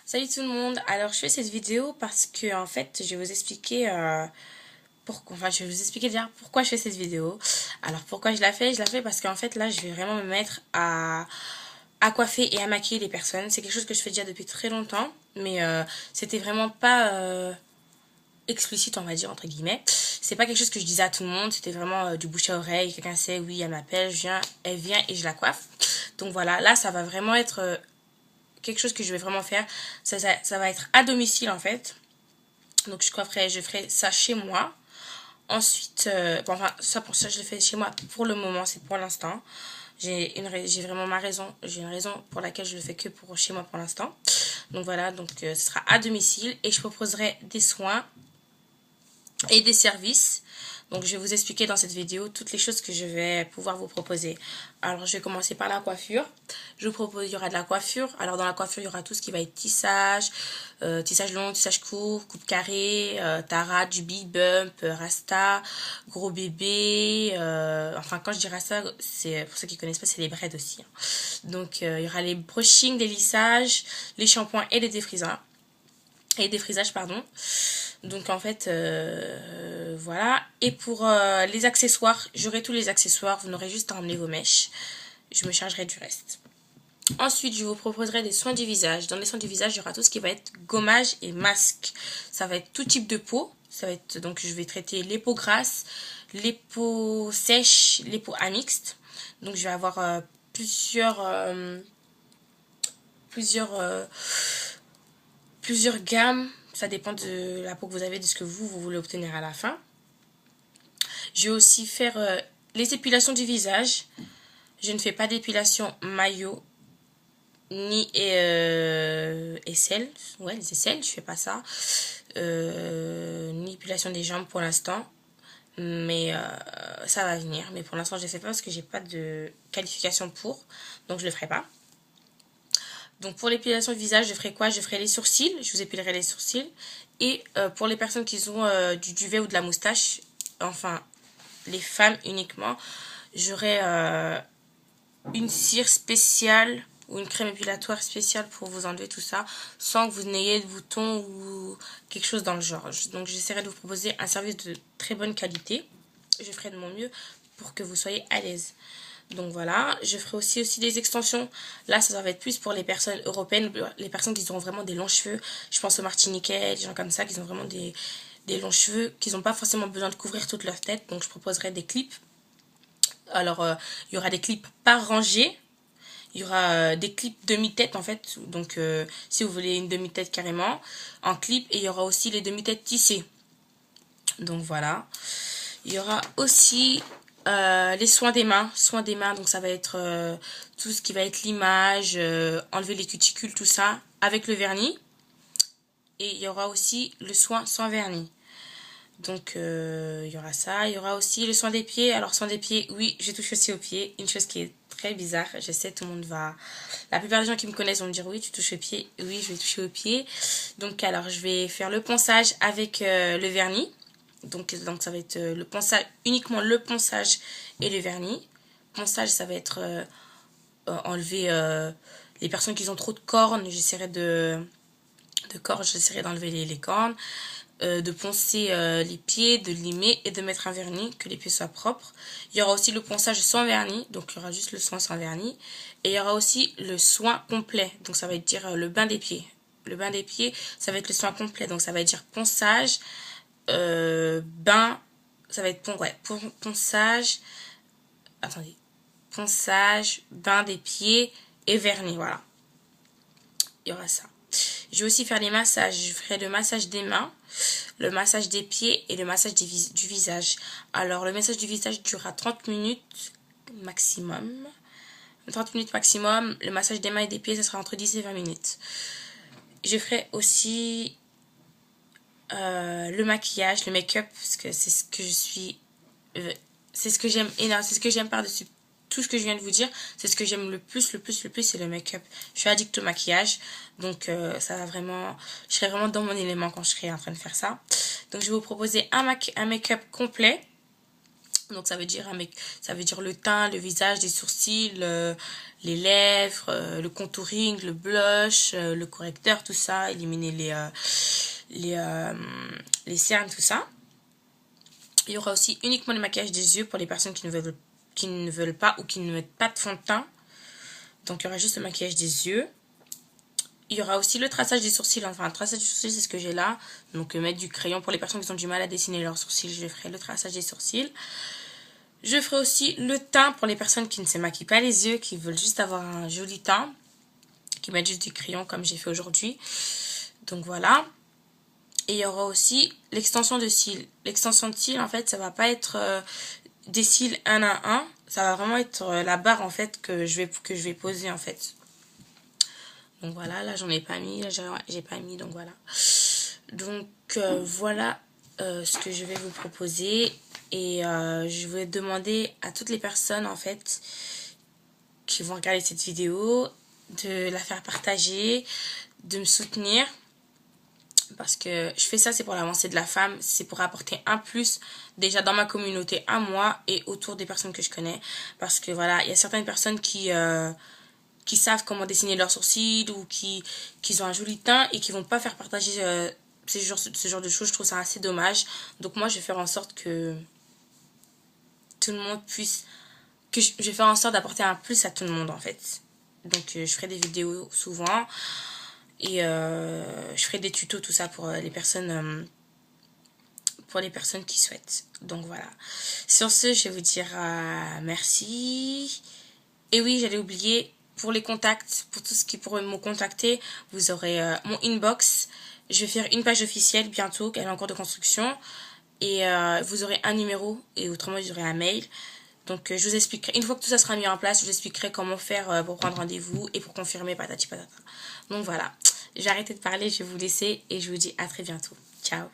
Salut tout le monde, alors je fais cette vidéo parce que en fait je vais vous expliquer je vais vous expliquer déjà pourquoi je fais cette vidéo. Alors pourquoi je la fais parce qu'en fait là je vais vraiment me mettre à coiffer et à maquiller les personnes. C'est quelque chose que je fais déjà depuis très longtemps, mais c'était vraiment pas explicite, on va dire, entre guillemets. C'est pas quelque chose que je disais à tout le monde, c'était vraiment du bouche à oreille. Quelqu'un sait, oui, elle m'appelle, je viens, elle vient et je la coiffe. Donc voilà, là ça va vraiment être quelque chose que je vais vraiment faire. Ça va être à domicile en fait. Donc je ferai ça chez moi. Ensuite, pour ça je le fais chez moi pour le moment, c'est pour l'instant. J'ai vraiment ma raison, j'ai une raison pour laquelle je le fais que pour chez moi pour l'instant. Donc voilà, ce sera à domicile et je proposerai des soins et des services. Donc je vais vous expliquer dans cette vidéo toutes les choses que je vais pouvoir vous proposer. Alors je vais commencer par la coiffure. Je vous propose, il y aura de la coiffure. Alors dans la coiffure, il y aura tout ce qui va être tissage, tissage long, tissage court, coupe carrée, tara, du big bump, rasta, gros bébé. Enfin quand je dis rasta, c'est pour ceux qui connaissent pas, c'est les braids aussi, hein. Donc il y aura les brushings, les lissages, les shampoings et les défrisages. Et défrisages, pardon. Donc en fait, voilà. Et pour les accessoires, j'aurai tous les accessoires. Vous n'aurez juste à emmener vos mèches. Je me chargerai du reste. Ensuite, je vous proposerai des soins du visage. Dans les soins du visage, il y aura tout ce qui va être gommage et masque. Ça va être tout type de peau. Ça va être, donc je vais traiter les peaux grasses, les peaux sèches, les peaux amixtes. Donc je vais avoir plusieurs, plusieurs gammes. Ça dépend de la peau que vous avez, de ce que vous voulez obtenir à la fin. Je vais aussi faire les épilations du visage. Je ne fais pas d'épilation maillot ni aisselle. Ouais, les aisselles, je fais pas ça. Ni épilation des jambes pour l'instant. Mais ça va venir. Mais pour l'instant, je ne fais pas parce que j'ai pas de qualification pour. Donc, je le ferai pas. Donc, pour l'épilation du visage, je ferai quoi? Je ferai les sourcils. Je vous épilerai les sourcils. Et pour les personnes qui ont du duvet ou de la moustache, enfin, les femmes uniquement, j'aurai une cire spéciale ou une crème épilatoire spéciale pour vous enlever tout ça sans que vous n'ayez de boutons ou quelque chose dans le genre. Donc j'essaierai de vous proposer un service de très bonne qualité. Je ferai de mon mieux pour que vous soyez à l'aise. Donc voilà, je ferai aussi des extensions. Là, ça va être plus pour les personnes européennes, les personnes qui ont vraiment des longs cheveux. Je pense aux Martiniquais, des gens comme ça qui ont vraiment des longs cheveux, qui n'ont pas forcément besoin de couvrir toute leur tête. Donc je proposerai des clips. Alors, il y aura des clips par rangée. Il y aura des clips demi-tête en fait. Donc, si vous voulez une demi-tête carrément, en clip. Et il y aura aussi les demi-têtes tissées. Donc, voilà. Il y aura aussi les soins des mains. Soins des mains, donc ça va être tout ce qui va être limage, enlever les cuticules, tout ça, avec le vernis. Et il y aura aussi le soin sans vernis. Donc, il y aura ça. Il y aura aussi le soin des pieds. Alors, soin des pieds, oui, je touche aussi aux pieds. Une chose qui est très bizarre. Je sais, tout le monde va... La plupart des gens qui me connaissent vont me dire, oui, tu touches aux pieds. Oui, je vais toucher aux pieds. Donc, alors, je vais faire le ponçage avec le vernis. Donc, ça va être le ponçage, uniquement le ponçage et le vernis. Ponçage, ça va être enlever les personnes qui ont trop de cornes. J'essaierai j'essaierai d'enlever les cornes. De poncer les pieds, de limer et de mettre un vernis, que les pieds soient propres. Il y aura aussi le ponçage sans vernis, donc il y aura juste le soin sans vernis. Et il y aura aussi le soin complet, donc ça va être dire le bain des pieds. Le bain des pieds, ça va être le soin complet, donc ça va être dire ponçage, bain, ça va être ponçage, attendez, ponçage, bain des pieds et vernis, voilà. Il y aura ça. Je vais aussi faire les massages. Je ferai le massage des mains, le massage des pieds et le massage du visage. Alors, le massage du visage durera 30 minutes maximum. 30 minutes maximum. Le massage des mains et des pieds, ça sera entre 10 et 20 minutes. Je ferai aussi le maquillage, le make-up, parce que c'est ce que je suis... c'est ce que j'aime énormément, c'est ce que j'aime par-dessus tout ce que je viens de vous dire, c'est ce que j'aime le plus, c'est le make-up. Je suis addict au maquillage, donc ça va vraiment, je serai vraiment dans mon élément quand je serai en train de faire ça. Donc je vais vous proposer un make-up complet. Donc ça veut dire le teint, le visage, les sourcils, les lèvres, le contouring, le blush, le correcteur, tout ça, éliminer les, euh, les cernes, tout ça. Il y aura aussi uniquement le maquillage des yeux pour les personnes qui ne veulent pas ou qui ne mettent pas de fond de teint. Donc il y aura juste le maquillage des yeux. Il y aura aussi le traçage des sourcils. Enfin, le traçage des sourcils, c'est ce que j'ai là. Donc mettre du crayon pour les personnes qui ont du mal à dessiner leurs sourcils. Je ferai le traçage des sourcils. Je ferai aussi le teint pour les personnes qui ne se maquillent pas les yeux, qui veulent juste avoir un joli teint, qui mettent juste du crayon comme j'ai fait aujourd'hui. Donc voilà. Et il y aura aussi l'extension de cils. L'extension de cils, en fait, ça va pas être des cils un à un. Ça va vraiment être la barre, en fait, que je vais poser, en fait. Donc voilà, là, j'en ai pas mis. Là, j'ai pas mis, donc voilà. Donc voilà ce que je vais vous proposer. Et je vais demander à toutes les personnes, en fait, qui vont regarder cette vidéo, de la faire partager, de me soutenir. Parce que je fais ça, c'est pour l'avancée de la femme, c'est pour apporter un plus déjà dans ma communauté à moi et autour des personnes que je connais. Parce que voilà, il y a certaines personnes qui savent comment dessiner leurs sourcils ou qui ont un joli teint et qui vont pas faire partager ce genre de choses. Je trouve ça assez dommage. Donc moi, je vais faire en sorte que tout le monde puisse... je vais faire en sorte d'apporter un plus à tout le monde en fait. Donc je ferai des vidéos souvent. Et je ferai des tutos, tout ça pour les personnes qui souhaitent. Donc voilà. Sur ce, je vais vous dire merci. Et oui, j'allais oublier, pour les contacts, pour tout ce qui pourrait me contacter, vous aurez mon inbox. Je vais faire une page officielle bientôt, elle est en cours de construction. Et vous aurez un numéro et autrement vous aurez un mail. Donc je vous expliquerai, une fois que tout ça sera mis en place, je vous expliquerai comment faire pour prendre rendez-vous et pour confirmer patati patata. Donc voilà, j'ai arrêté de parler, je vais vous laisser et je vous dis à très bientôt. Ciao.